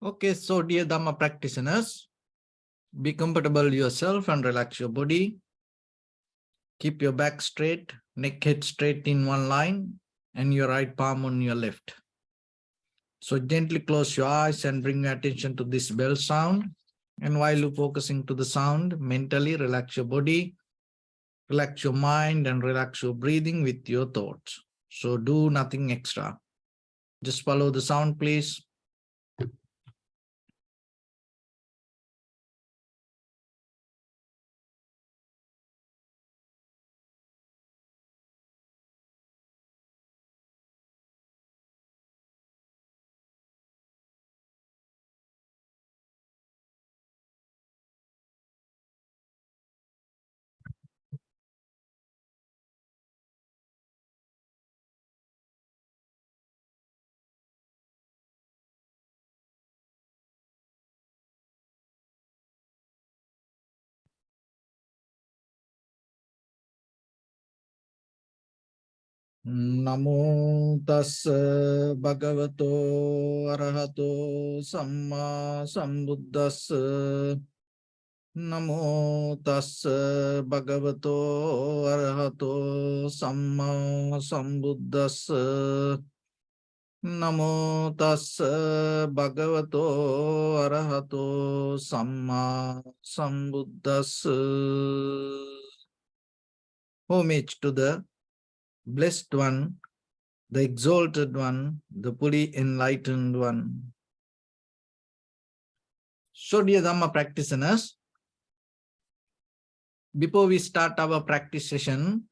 Okay, so dear Dharma practitioners, be comfortable yourself and relax your body. Keep your back straight, neck head straight in one line, and your right palm on your left. So gently close your eyes and bring your attention to this bell sound. And while you're focusing to the sound, mentally relax your body, relax your mind, and relax your breathing with your thoughts. So do nothing extra. Just follow the sound, please. Namo tassa bhagavato arahato samma sambuddhassa. Namo tassa bhagavato arahato samma sambuddhassa. Namo tassa bhagavato arahato samma sambuddhassa. Homage to the Blessed One, the Exalted One, the fully Enlightened One. So, dear Dhamma practitioners, before we start our practice session,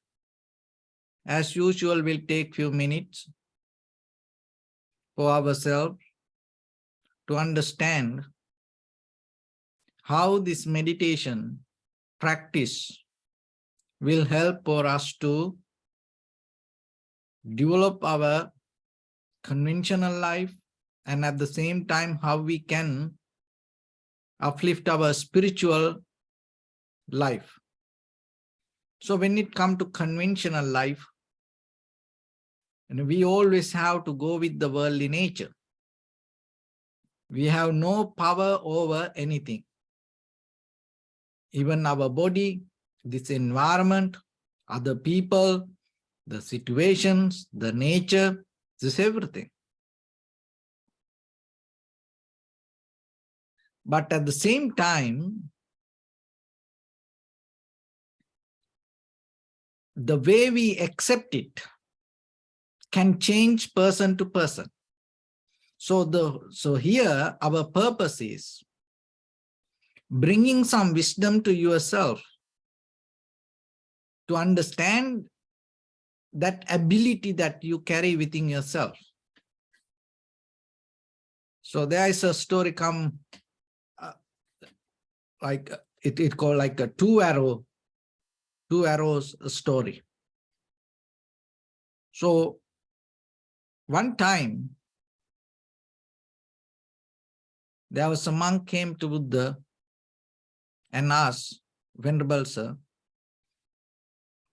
as usual, we'll take few minutes for ourselves to understand how this meditation practice will help for us to develop our conventional life, and at the same time how we can uplift our spiritual life. So when it comes to conventional life, we always have to go with the worldly nature. We have no power over anything. Even our body, this environment, other people, the situations, the nature, this everything. But at the same time, the way we accept it can change person to person. So here our purpose is bringing some wisdom to yourself to understand that ability that you carry within yourself. So there is a story come like it called like a two arrows story. So one time there was a monk came to Buddha and asked, Venerable Sir,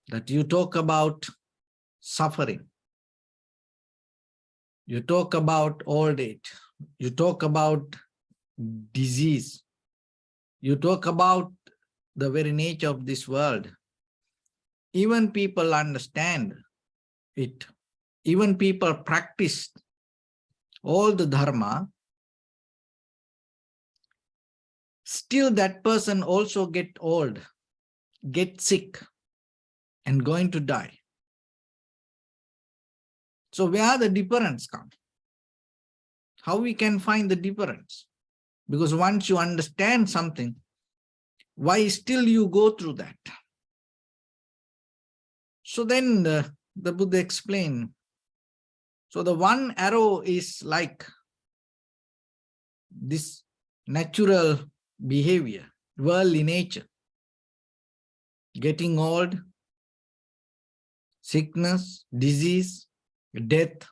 that you talk about suffering, you talk about old age, you talk about disease, you talk about the very nature of this world. Even people understand it. Even people practice all the Dharma. Still that person also get old, get sick, and going to die. So where the difference comes? How we can find the difference? Because once you understand something, why still you go through that? So then the Buddha explained, so the one arrow is like this natural behavior, worldly nature, getting old, sickness, disease, death.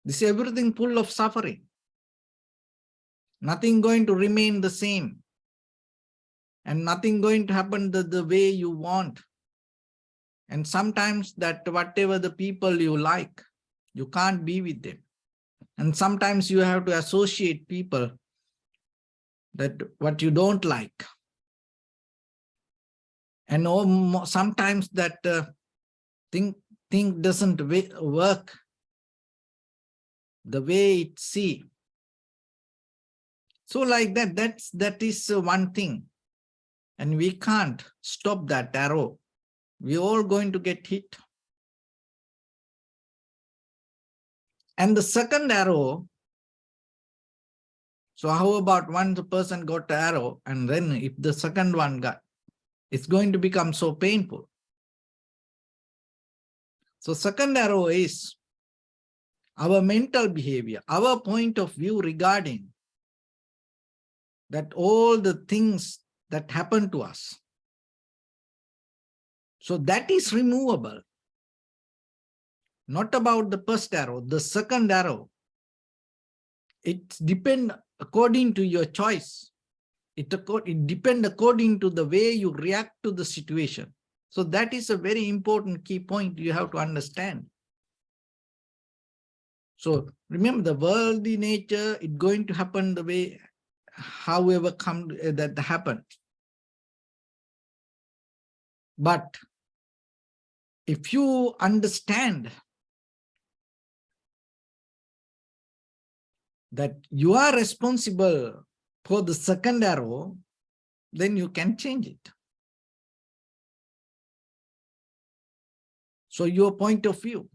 This is everything full of suffering. Nothing going to remain the same. And nothing going to happen the way you want. And sometimes that whatever the people you like, you can't be with them. And sometimes you have to associate people that what you don't like. And sometimes that thing doesn't work the way it see. So like that is one thing. And we can't stop that arrow. We're all going to get hit. And the second arrow, so how about one person got the arrow, and then if the second one got, it's going to become so painful. So second arrow is our mental behavior, our point of view regarding that all the things that happen to us. So that is removable. Not about the first arrow, the second arrow. It depends according to your choice. It depends according to the way you react to the situation. So that is a very important key point you have to understand. So remember, the worldly nature, it's going to happen the way, however that happens. But if you understand that you are responsible for the second arrow, then you can change it. So your point of view.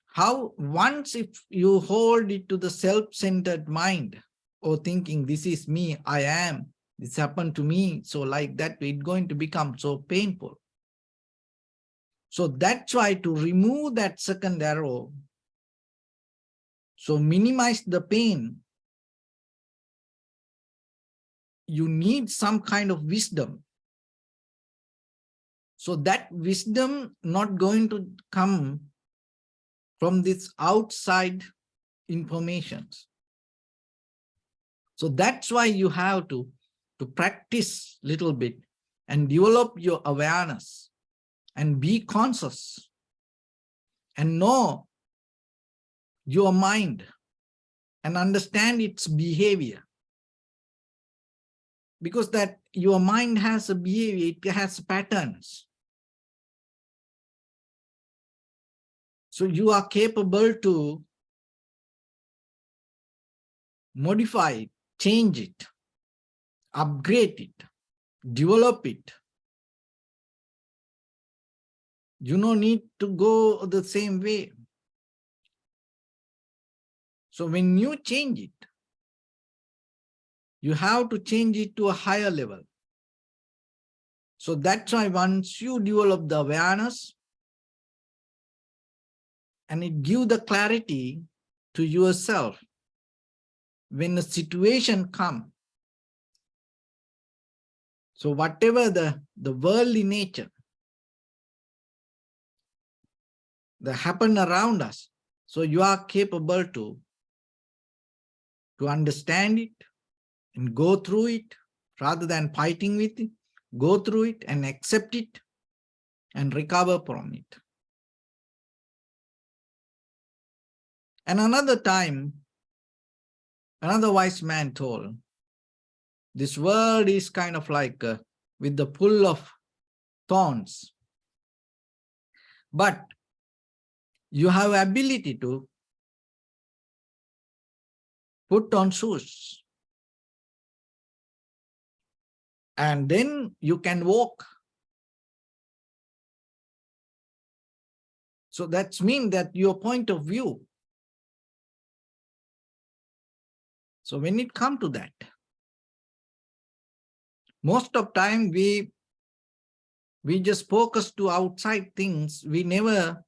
How once if you hold it to the self-centered mind or thinking, this is me, I am, this happened to me, so like that, it's going to become so painful. So that's why to remove that second arrow, so minimize the pain, you need some kind of wisdom. So that wisdom not going to come from this outside information. So that's why you have to practice a little bit and develop your awareness and be conscious and know your mind and understand its behavior. Because that your mind has a behavior, it has patterns. So you are capable to modify it, change it, upgrade it, develop it. You don't need to go the same way. So when you change it, you have to change it to a higher level. So that's why once you develop the awareness and it gives the clarity to yourself, when a situation comes, so whatever the worldly nature that happen around us, so you are capable to understand it and go through it rather than fighting with it, go through it and accept it and recover from it. And another time, another wise man told, this world is kind of like with the full of thorns, but you have ability to put on shoes and then you can walk. So that means that your point of view. So when it comes to that, most of time we just focus to outside things. We never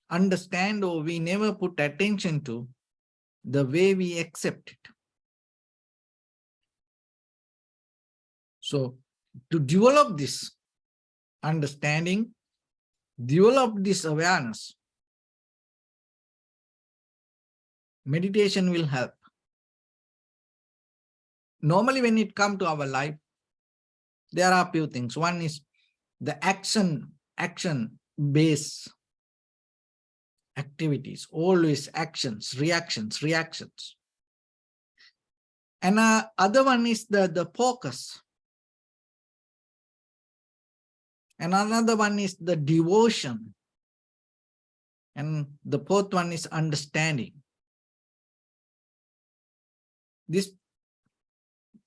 understand or we never put attention to the way we accept it. So to develop this understanding, develop this awareness, meditation will help. Normally when it comes to our life, there are a few things. One is the action-based activities, always actions, reactions. And other one is the focus. And another one is the devotion. And the fourth one is understanding.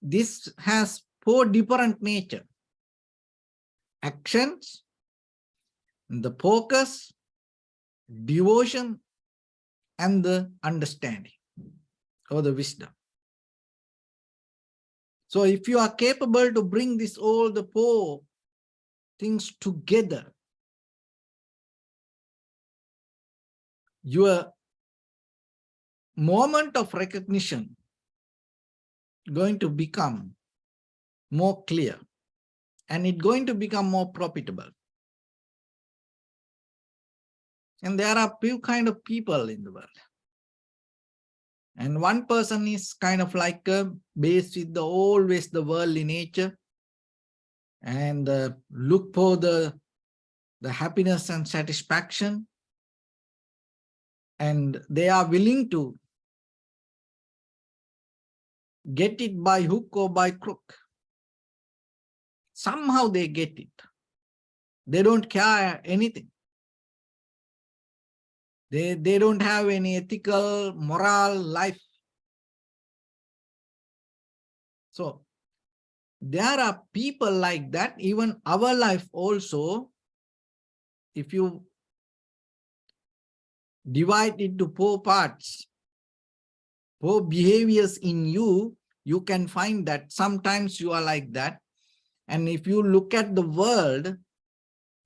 This has 4 different nature: actions, the focus, devotion, and the understanding or the wisdom. So if you are capable to bring all the 4 things together, your moment of recognition going to become more clear, and it's going to become more profitable. And there are few kind of people in the world. And one person is kind of like based with always the worldly nature, and look for the happiness and satisfaction, and they are willing to get it by hook or by crook. Somehow they get it. They don't care anything. They don't have any ethical, moral life. So there are people like that. Even our life also, if you divide it to 4 parts, 4 behaviors in you, you can find that sometimes you are like that. And if you look at the world,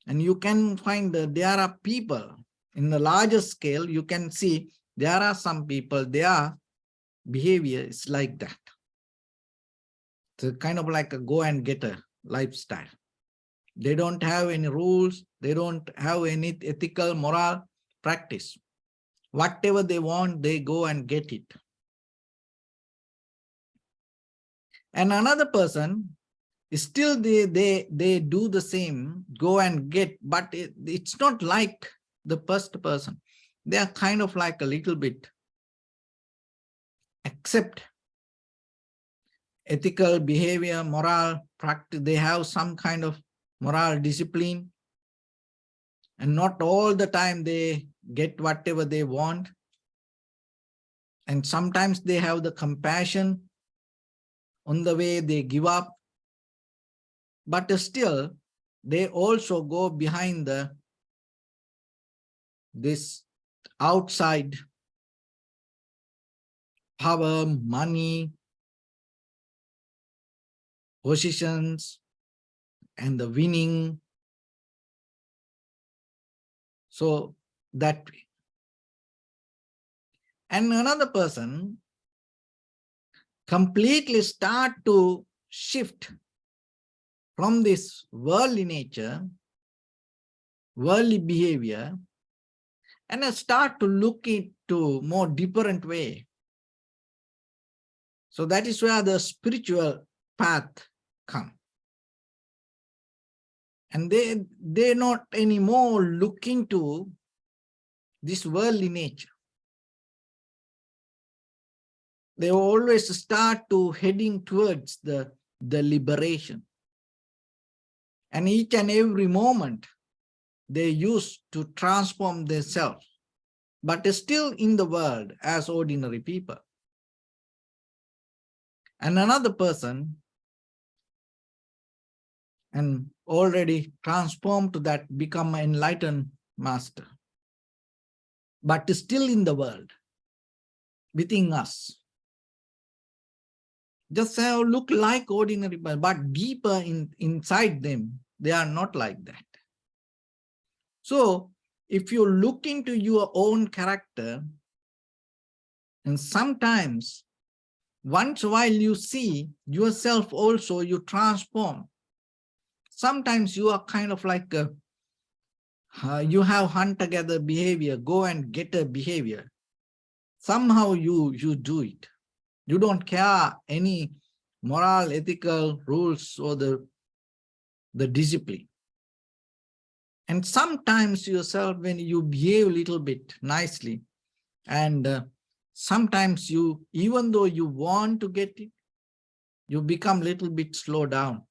and you can find that there are people in the larger scale, you can see there are some people, their behavior is like that. It's kind of like a go and get a lifestyle. They don't have any rules. They don't have any ethical, moral practice. Whatever they want, they go and get it. And another person, still they do the same, go and get, but it's not like the first person. They are kind of like a little bit accept ethical behavior, moral practice. They have some kind of moral discipline, and not all the time they get whatever they want. And sometimes they have the compassion on the way they give up, but still they also go behind this outside power, money, positions, and the winning. So that way. And another person completely start to shift from this worldly nature, worldly behavior, and start to look into more different way. So that is where the spiritual path come. And they're not anymore looking to this worldly nature. They always start to heading towards the liberation. And each and every moment they use to transform themselves, but still in the world as ordinary people. And another person, and already transformed to that, become an enlightened master, but still in the world, within us. Just look like ordinary people, but deeper inside them, they are not like that. So if you look into your own character, and sometimes once while you see yourself also, you transform. Sometimes you are kind of like you have hunter-gatherer behavior, go and get a behavior. Somehow you do it. You don't care any moral, ethical rules or the discipline. And sometimes yourself, when you behave a little bit nicely, and sometimes you, even though you want to get it, you become a little bit slow down.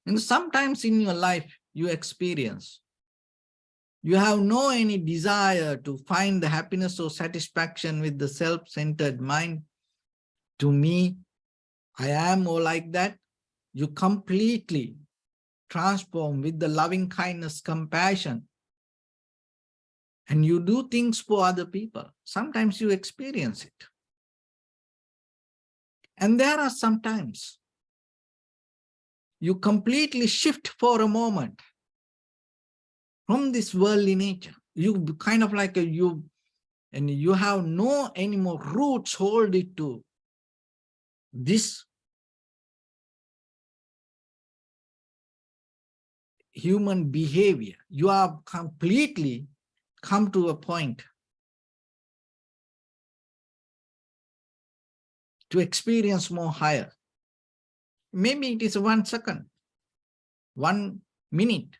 And sometimes in your life, you experience, you have no any desire to find the happiness or satisfaction with the self-centered mind. To me, I am more like that. You completely transform with the loving kindness, compassion, and you do things for other people. Sometimes you experience it. And there are sometimes you completely shift for a moment from this worldly nature. You kind of like and you have no any more roots hold it to this human behavior. You are completely come to a point to experience more higher. Maybe it is 1 second, 1 minute.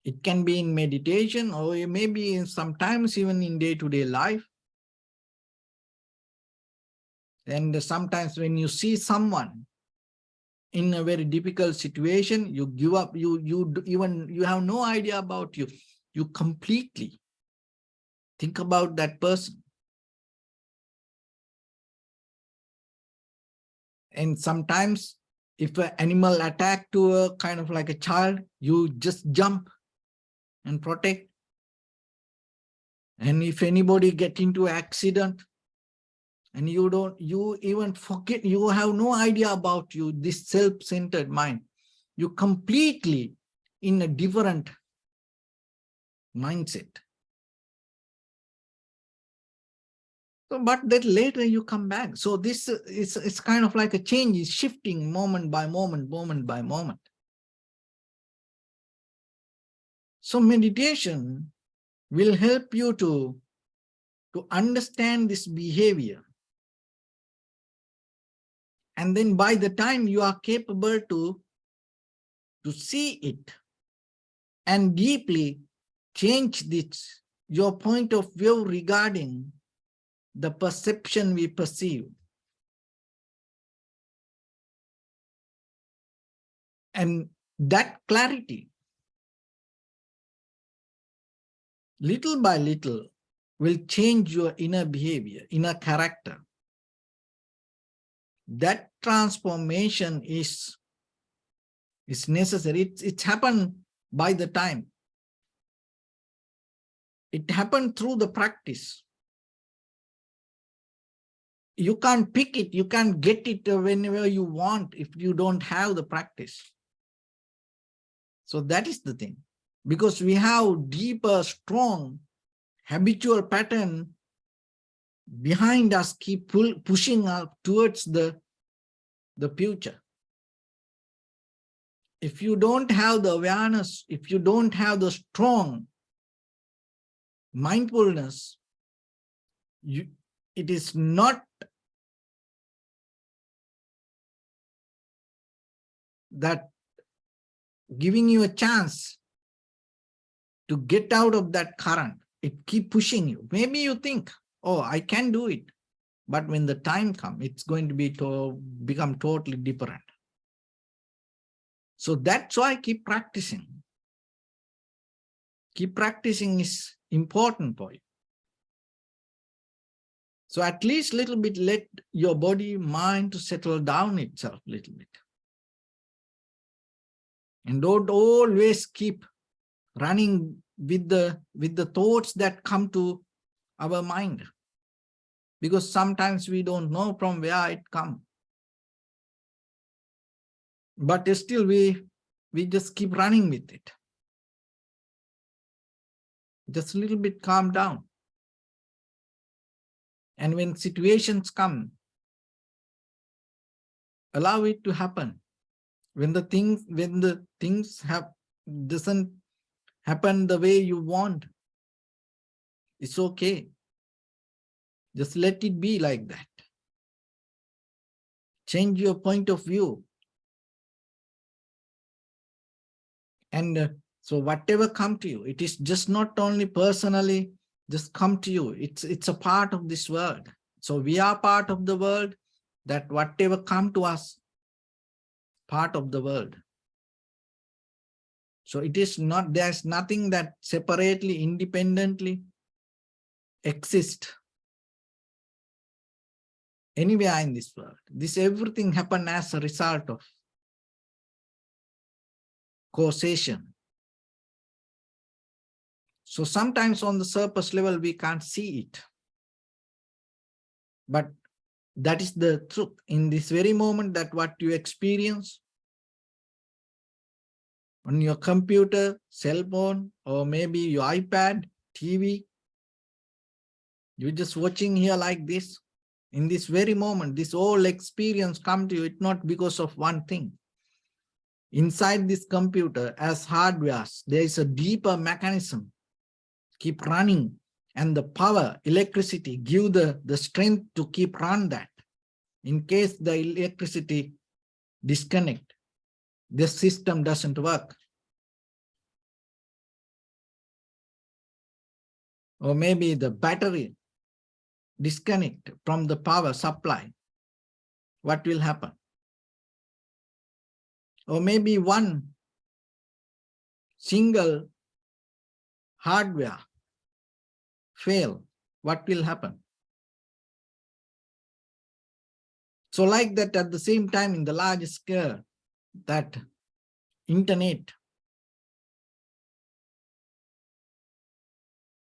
It can be in meditation, or maybe sometimes even in day-to-day life. And sometimes when you see someone in a very difficult situation, you give up, you have no idea about you. You completely think about that person. And sometimes if an animal attack to a kind of like a child, you just jump and protect. And if anybody get into accident and you even forget, you have no idea about you, this self-centered mind, you completely in a different mindset. So, but then later you come back. So this is, it's kind of like a change, is shifting moment by moment, moment by moment. So meditation will help you to understand this behavior. And then by the time you are capable to see it and deeply change this, your point of view regarding the perception we perceive. And that clarity, little by little, will change your inner behavior, inner character. That transformation is necessary. It's happened by the time. It happened through the practice. You can't pick it, you can't get it whenever you want if you don't have the practice. So that is the thing. Because we have deeper, strong, habitual pattern behind us, keep pushing up towards the future. If you don't have the awareness, if you don't have the strong mindfulness, it is not that giving you a chance to get out of that current. It keep pushing you. Maybe you think, oh, I can do it. But when the time comes, it's going to be become totally different. So that's why keep practicing. Keep practicing is important for you. So at least a little bit, let your body, mind to settle down itself a little bit. And don't always keep running with the thoughts that come to our mind. Because sometimes we don't know from where it comes. But still we just keep running with it. Just a little bit calm down. And when situations come, allow it to happen. When the things doesn't happen the way you want, it's okay. Just let it be like that. Change your point of view. And so whatever come to you, it is just not only personally just come to you. It's a part of this world. So we are part of the world, that whatever come to us, part of the world. So it is not, there's nothing that separately, independently exists anywhere in this world. This everything happened as a result of causation. So sometimes on the surface level, we can't see it. But that is the truth. In this very moment, that what you experience on your computer, cell phone, or maybe your iPad, TV, you're just watching here like this. In this very moment, this whole experience come to you, it's not because of one thing. Inside this computer, as hardware, there is a deeper mechanism, keep running, and the power, electricity, give the strength to keep run that. In case the electricity disconnect, the system doesn't work. Or maybe the battery disconnect from the power supply, what will happen? Or maybe one single hardware fail, what will happen? So like that, at the same time, in the large scale, that internet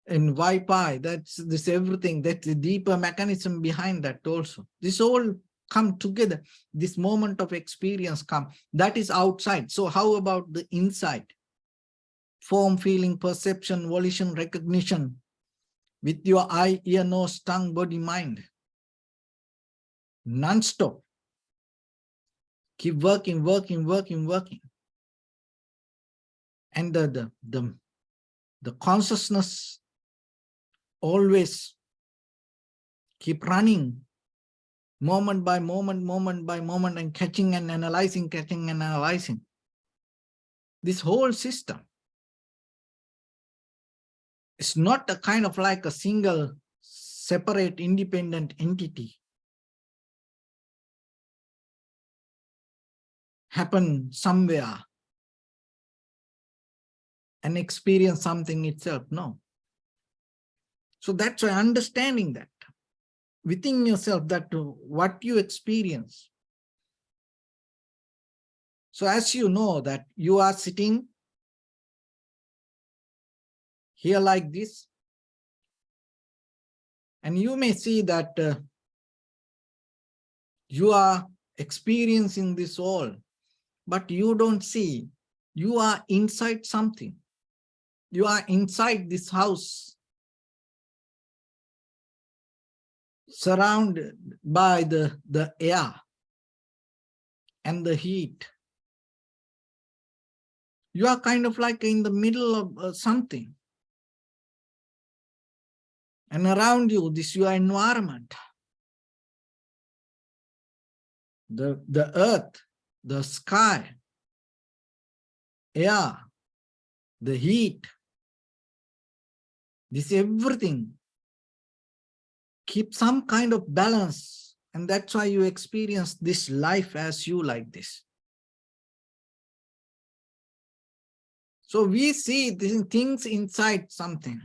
and Wi-Fi, that's this everything, that's the deeper mechanism behind that also. This all come together, this moment of experience come, that is outside. So how about the inside? Form, feeling, perception, volition, recognition, with your eye, ear, nose, tongue, body, mind, non-stop. Keep working, working, working, working. And the consciousness always keep running, moment by moment, moment by moment, and catching and analyzing, catching and analyzing. This whole system is not a kind of like a single, separate, independent entity. Happen somewhere and experience something itself. No. So that's why understanding that within yourself, that what you experience. So as you know that you are sitting here like this, and you may see that you are experiencing this all, but you don't see, you are inside something. You are inside this house, surrounded by the air and the heat. You are kind of like in the middle of something. And around you, this your environment. The earth, the sky, air, the heat, this everything keep some kind of balance, and that's why you experience this life as you like this. So we see these things inside something,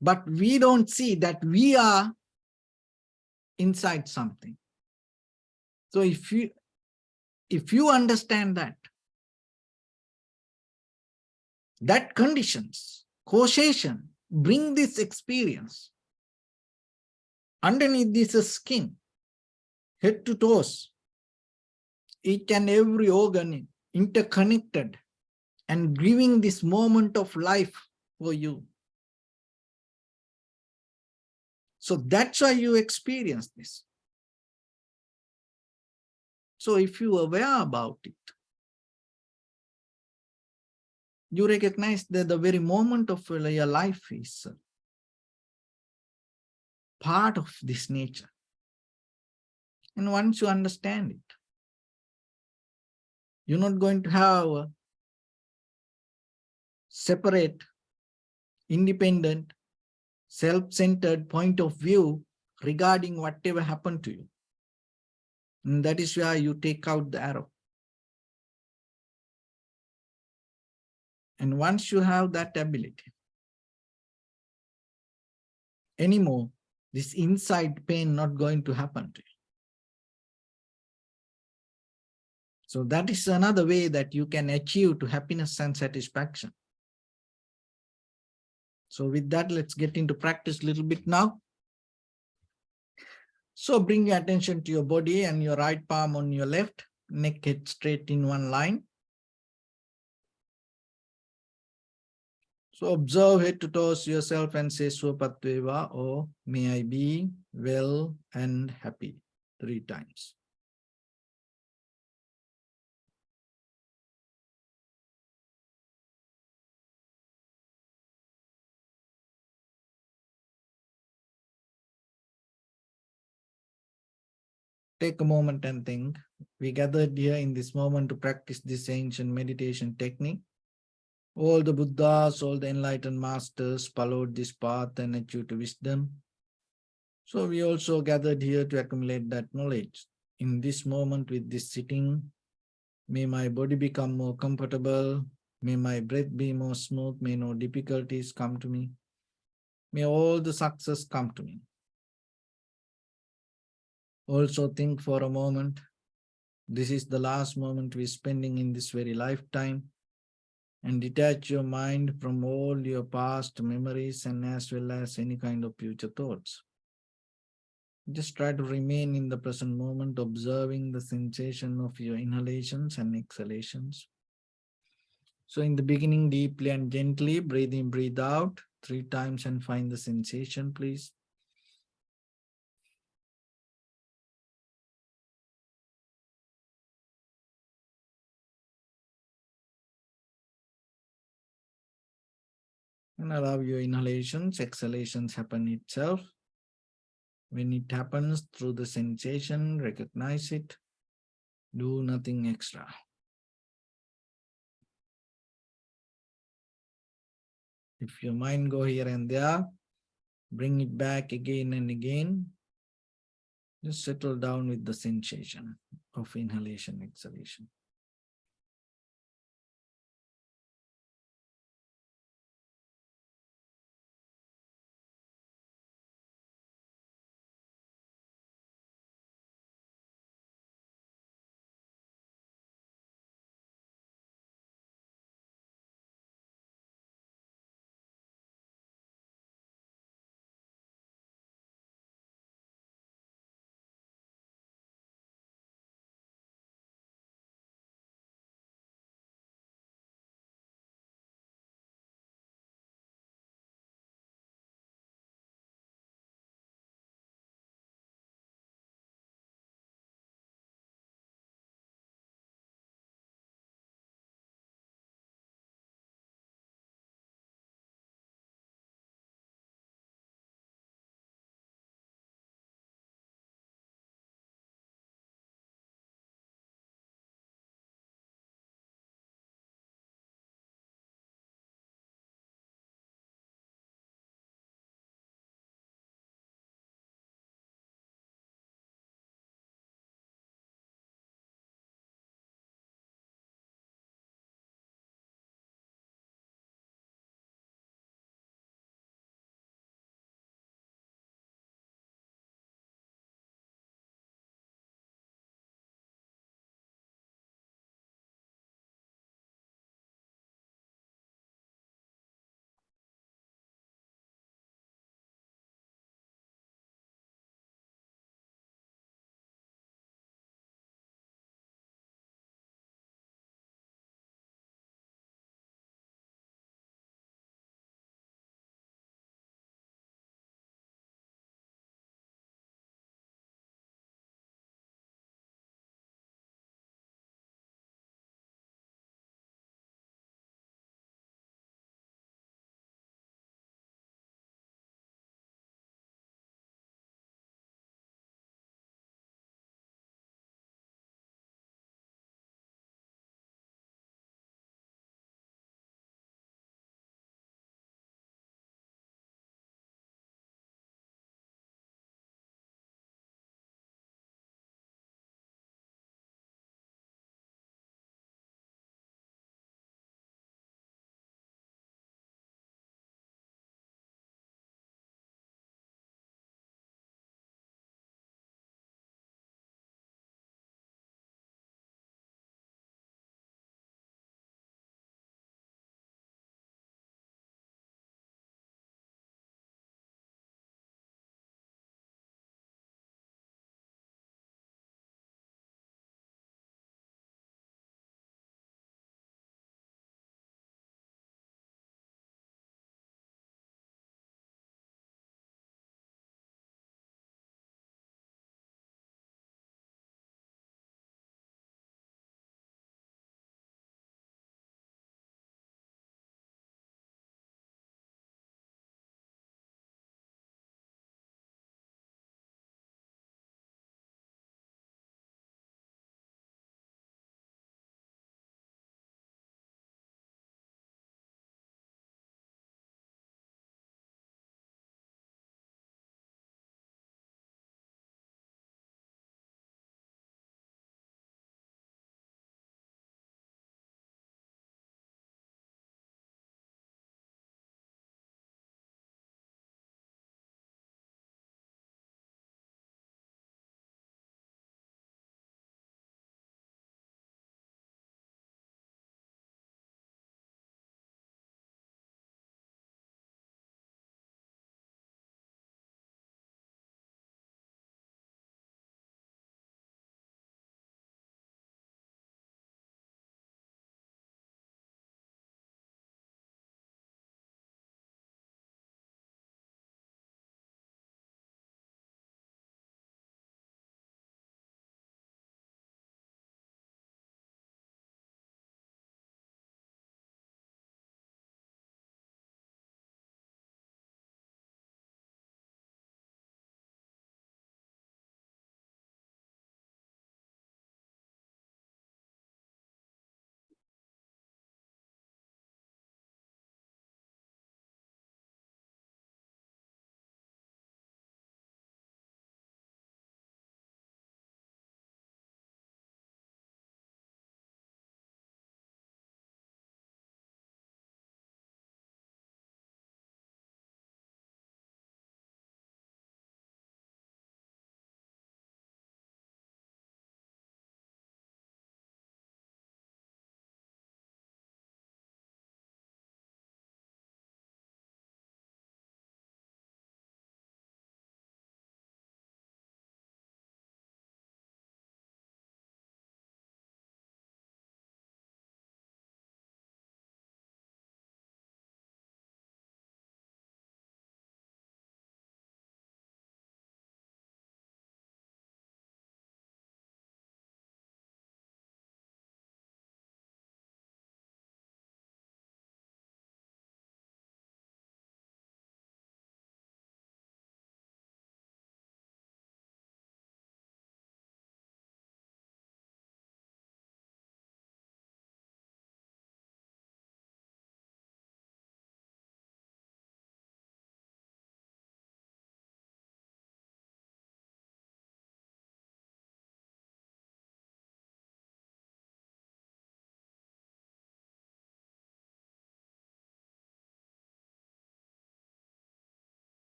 but we don't see that we are inside something. So if you understand that conditions, causation, bring this experience. Underneath this skin, head to toes, each and every organ interconnected and giving this moment of life for you. So that's why you experience this. So if you are aware about it, you recognize that the very moment of your life is part of this nature. And once you understand it, You're not going to have a separate, independent, self-centered point of view regarding whatever happened to you. And that is where you take out the arrow. And once you have that ability, anymore, this inside pain not going to happen to you. So that is another way that you can achieve to happiness and satisfaction. So with that, let's get into practice a little bit now. So bring your attention to your body and your right palm on your left, neck head straight in one line. So observe head to toes yourself and say Swapatveva, or may I be well and happy 3 times. Take a moment and think. We gathered here in this moment to practice this ancient meditation technique. All the Buddhas, all the enlightened masters followed this path and achieved wisdom. So we also gathered here to accumulate that knowledge. In this moment with this sitting, may my body become more comfortable. May my breath be more smooth. May no difficulties come to me. May all the success come to me. Also think for a moment. This is the last moment we're spending in this very lifetime. And detach your mind from all your past memories and as well as any kind of future thoughts. Just try to remain in the present moment, observing the sensation of your inhalations and exhalations. So in the beginning, deeply and gently, breathe in, breathe out 3 times and find the sensation, please. And allow your inhalations, exhalations happen itself. When it happens through the sensation, recognize it. Do nothing extra. If your mind go here and there, bring it back again and again. Just settle down with the sensation of inhalation, exhalation.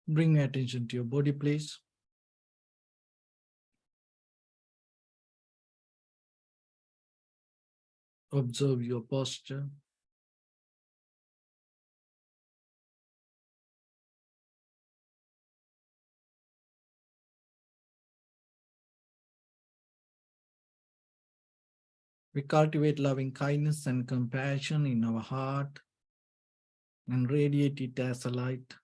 Bring your attention to your body, please. Observe your posture. We cultivate loving kindness and compassion in our heart and radiate it as a light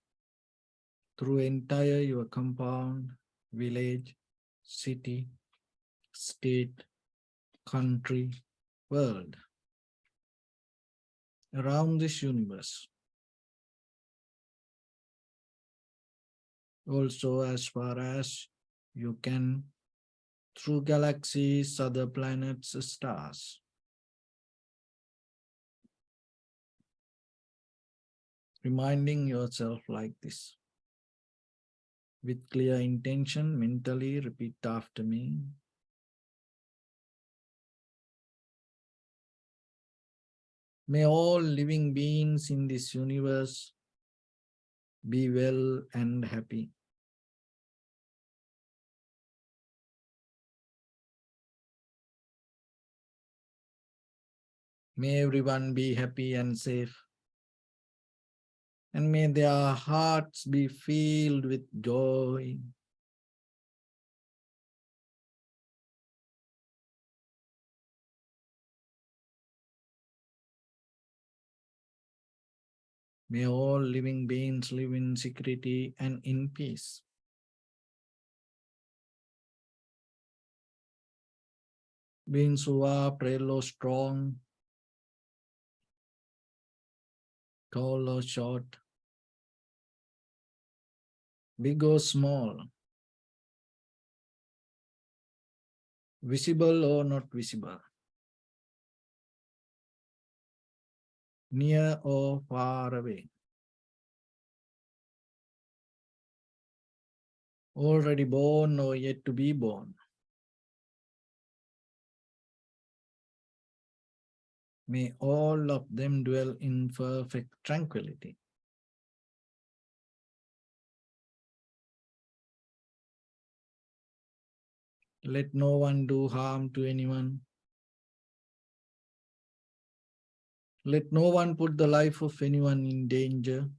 through entire your compound, village, city, state, country, world, around this universe. Also, as far as you can, through galaxies, other planets, stars. Reminding yourself like this. With clear intention, mentally repeat after me. May all living beings in this universe be well and happy. May everyone be happy and safe. And may their hearts be filled with joy. May all living beings live in security and in peace. Beings who are frail or strong, tall or short, big or small, visible or not visible, near or far away, already born or yet to be born. May all of them dwell in perfect tranquility. Let no one do harm to anyone. Let no one put the life of anyone in danger.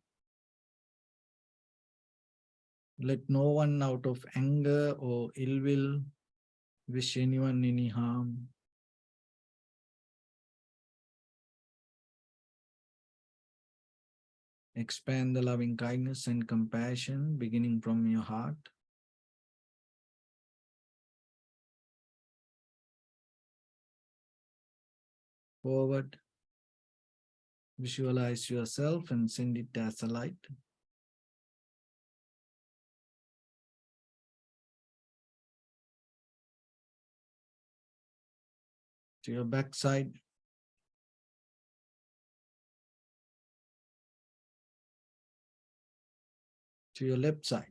Let no one out of anger or ill will wish anyone any harm. Expand the loving kindness and compassion beginning from your heart. Forward. Visualize yourself and send it as a light. To your backside. To your left side.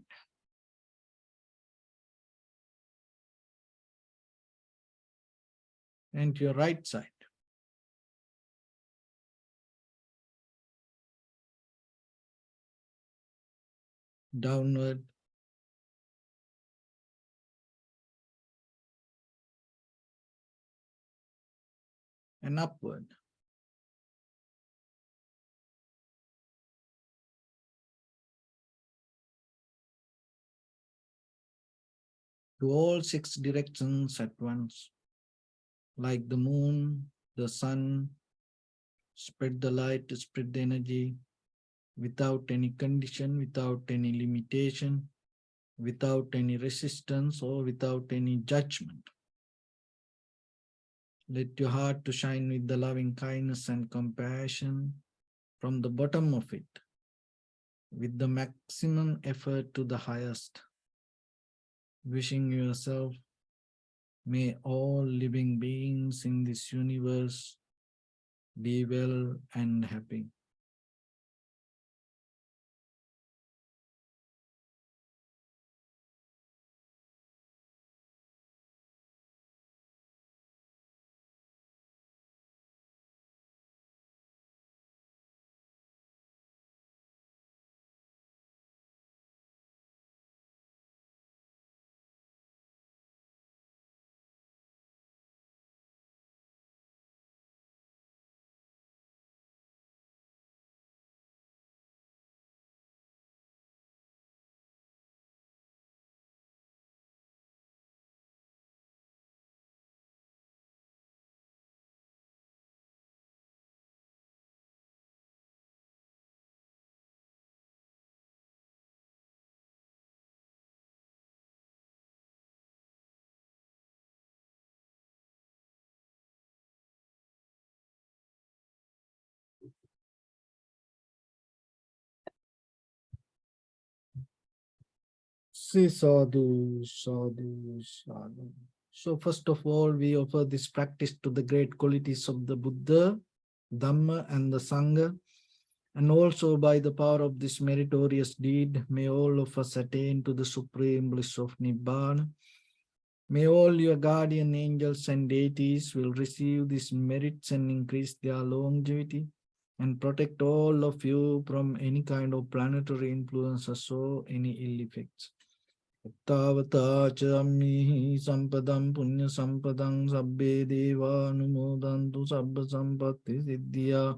And to your right side. Downward. And upward. To all 6 directions at once. Like the moon, the sun, spread the light, spread the energy without any condition, without any limitation, without any resistance or without any judgment. Let your heart to shine with the loving kindness and compassion from the bottom of it, with the maximum effort to the highest. Wishing yourself, may all living beings in this universe be well and happy. Say sadhu, sadhu, sadhu. So first of all, we offer this practice to the great qualities of the Buddha, Dhamma, and the Sangha. And also by the power of this meritorious deed, may all of us attain to the supreme bliss of Nibbana. May all your guardian angels and deities will receive these merits and increase their longevity and protect all of you from any kind of planetary influences or any ill effects. Tavata chammihi sampadam punya sampadam sabbe deva anumodantu sabba sampatti siddhya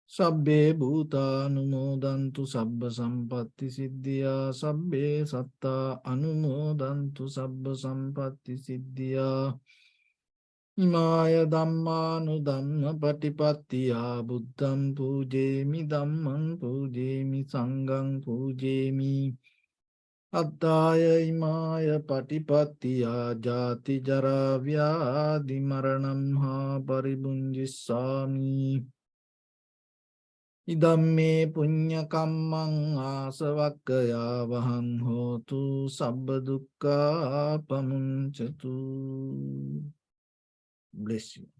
sabbe bhuta anumodantu sabba sampatti siddhya sabbe satta anumodantu sabba sampatti siddhya imaya dhammanu dhamma patipattiya buddham pujemi dhammam pujemi sangham pujemi Addaya imaya patipattiya jati jara vyadi maranam ha paribunjissami. Idamme punya kammang asavakkaya vahang hotu sabba dukkha pamunchatu. Bless you.